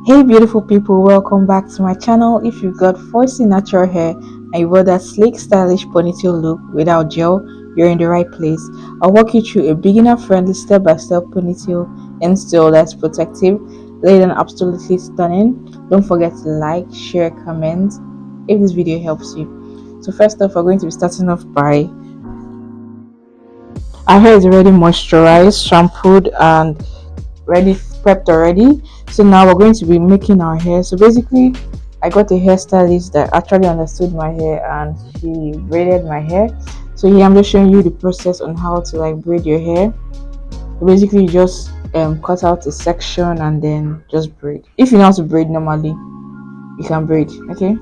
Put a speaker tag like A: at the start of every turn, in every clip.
A: Hey beautiful people, welcome back to my channel. If you've got foresty natural hair and you want that sleek stylish ponytail look without gel, you're in the right place. I'll walk you through a beginner friendly step-by-step ponytail in style that's protective, laid and absolutely stunning. Don't forget to like, share, comment if this video helps you. So first off, we're going to be starting off by our hair is already moisturized, shampooed and ready prepped already. So now we're going to be making our hair. So basically I got a hairstylist that actually understood my hair and she braided my hair. So here I'm just showing you the process on how to like braid your hair. So basically you just cut out a section and then just braid. If you know how to braid normally, you can braid. Okay.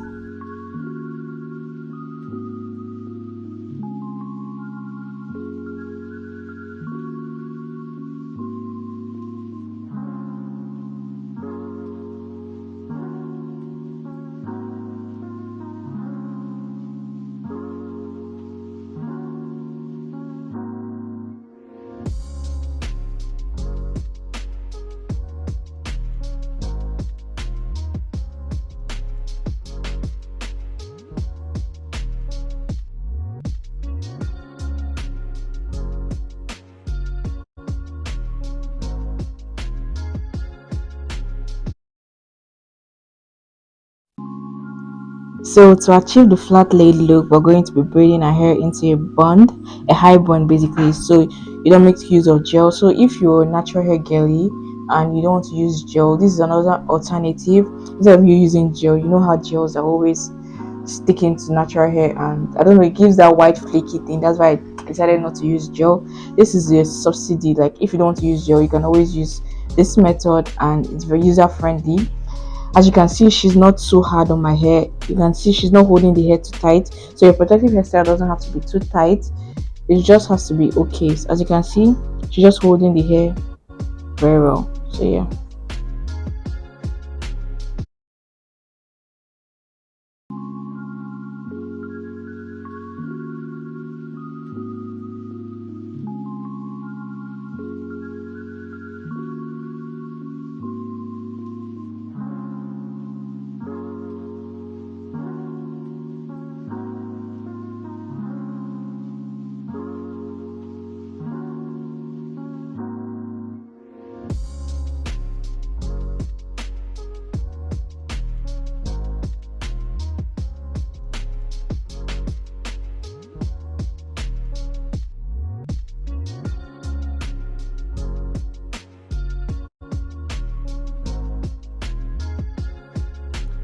A: So to achieve the flat laid look, we're going to be braiding our hair into a bund, a high bun basically. So you don't make use of gel. So if you're natural hair girly and you don't want to use gel, this is another alternative. Instead of you using gel, you know how gels are always sticking to natural hair, and I don't know, it gives that white flaky thing. That's why I decided not to use gel. This is a subsidy. Like if you don't want to use gel, you can always use this method, and it's very user friendly. As you can see, she's not so hard on my hair. You can see she's not holding the hair too tight, so your protective hairstyle doesn't have to be too tight. It just has to be okay. So as you can see, she's just holding the hair very well. So yeah.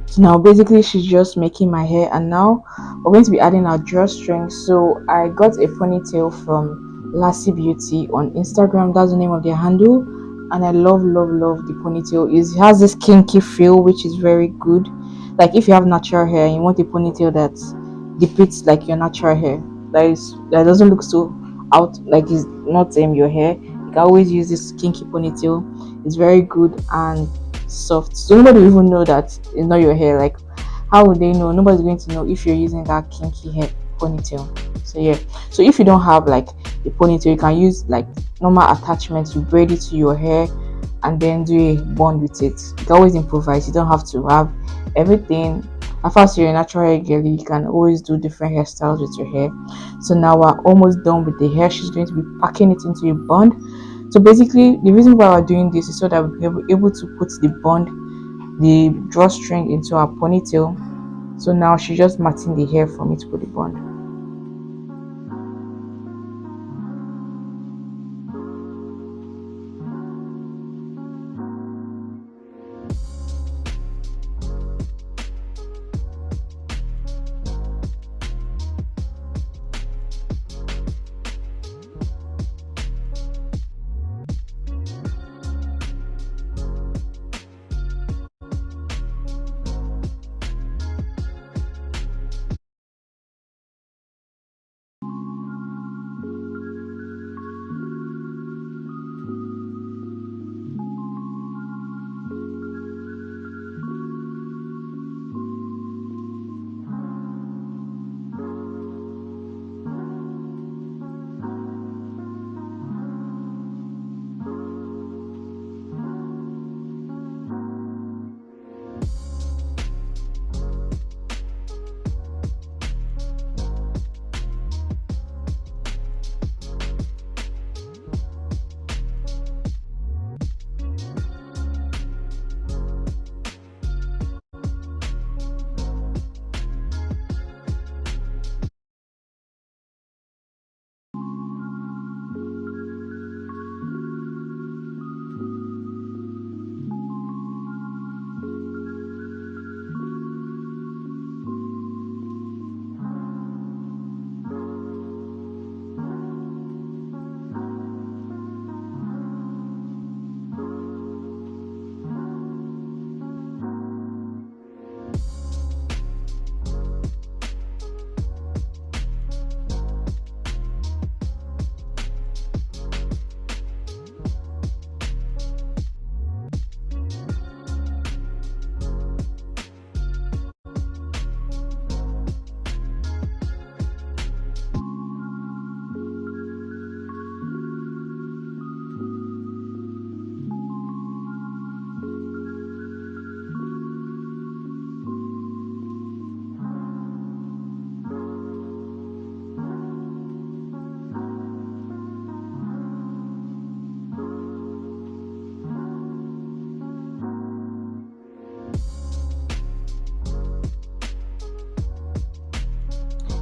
A: So now basically she's just making my hair, and now we're going to be adding our drawstring. So I got a ponytail from Lassie Beauty on Instagram. That's the name of their handle, and I love the ponytail. It has this kinky feel which is very good. Like if you have natural hair and you want a ponytail that depicts like your natural hair, that doesn't look so out, like it's not your hair, you can always use this kinky ponytail. It's very good and soft, so nobody will even know that it's not your hair. Like how would they know? Nobody's going to know if you're using that kinky hair ponytail. So yeah, so if you don't have like a ponytail, you can use like normal attachments. You braid it to your hair and then do a bond with it. You can always improvise. You don't have to have everything. As far as you're a natural hair girl, you can always do different hairstyles with your hair. So now we're almost done with the hair. She's going to be packing it into a bond. So basically, the reason why we're doing this is so that we'll be able to put the drawstring into our ponytail. So now she's just matting the hair for me to put the bond.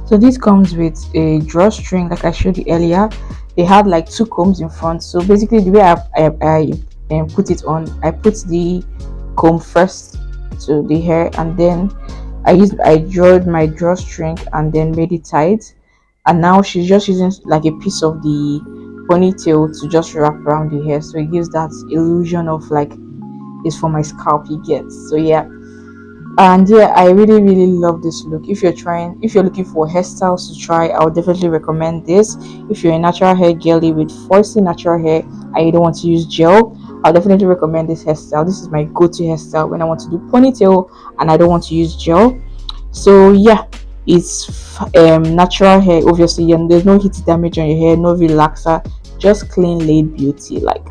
A: So this comes with a drawstring, like I showed you earlier. They had like two combs in front. So basically, the way I put it on, I put the comb first to the hair, and then I drawed my drawstring and then made it tight. And now she's just using like a piece of the ponytail to just wrap around the hair, so it gives that illusion of like it's for my scalp. You get, so yeah. And yeah, I really love this look. If you're looking for hairstyles to try, I would definitely recommend this. If you're a natural hair girly with foresty natural hair and you don't want to use gel, I'll definitely recommend this hairstyle. This is my go-to hairstyle when I want to do ponytail and I don't want to use gel. So yeah, it's natural hair obviously, and there's no heat damage on your hair, no relaxer, just clean laid beauty. Like,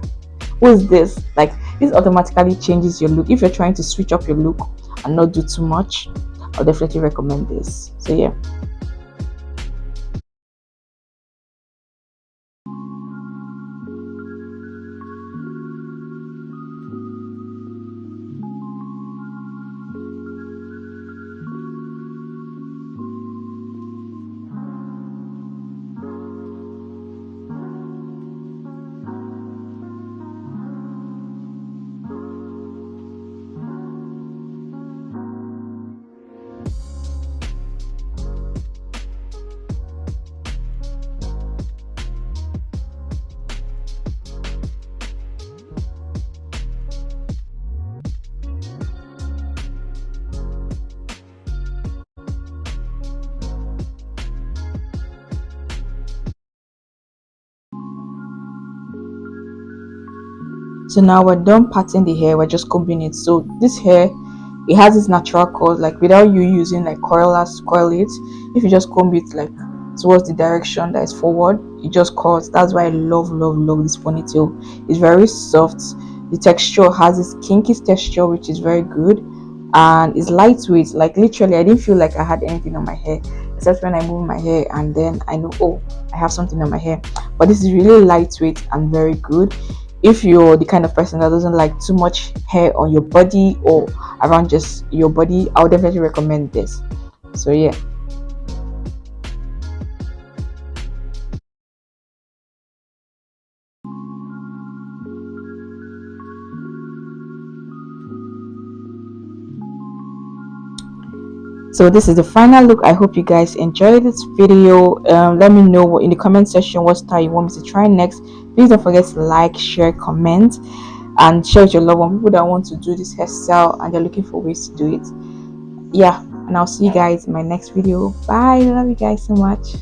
A: who is this? Like, this automatically changes your look. If you're trying to switch up your look and not do too much, I'll definitely recommend this. So yeah. So now we're done parting the hair, we're just combing it. So this hair, it has its natural curls, like without you using like curlers to curl it. If you just comb it like towards the direction that is forward, it just curls. That's why I love this ponytail. It's very soft. The texture has this kinky texture, which is very good, and it's lightweight. Like literally, I didn't feel like I had anything on my hair, except when I move my hair and then I know, oh, I have something on my hair. But this is really lightweight and very good. If you're the kind of person that doesn't like too much hair on your body or around just your body, I would definitely recommend this. So yeah. So this is the final look. I hope you guys enjoyed this video. Let me know in the comment section what style you want me to try next. Please don't forget to like, share, comment, and share with your loved one, people that want to do this hairstyle and they're looking for ways to do it. Yeah, and I'll see you guys in my next video. Bye. I love you guys so much.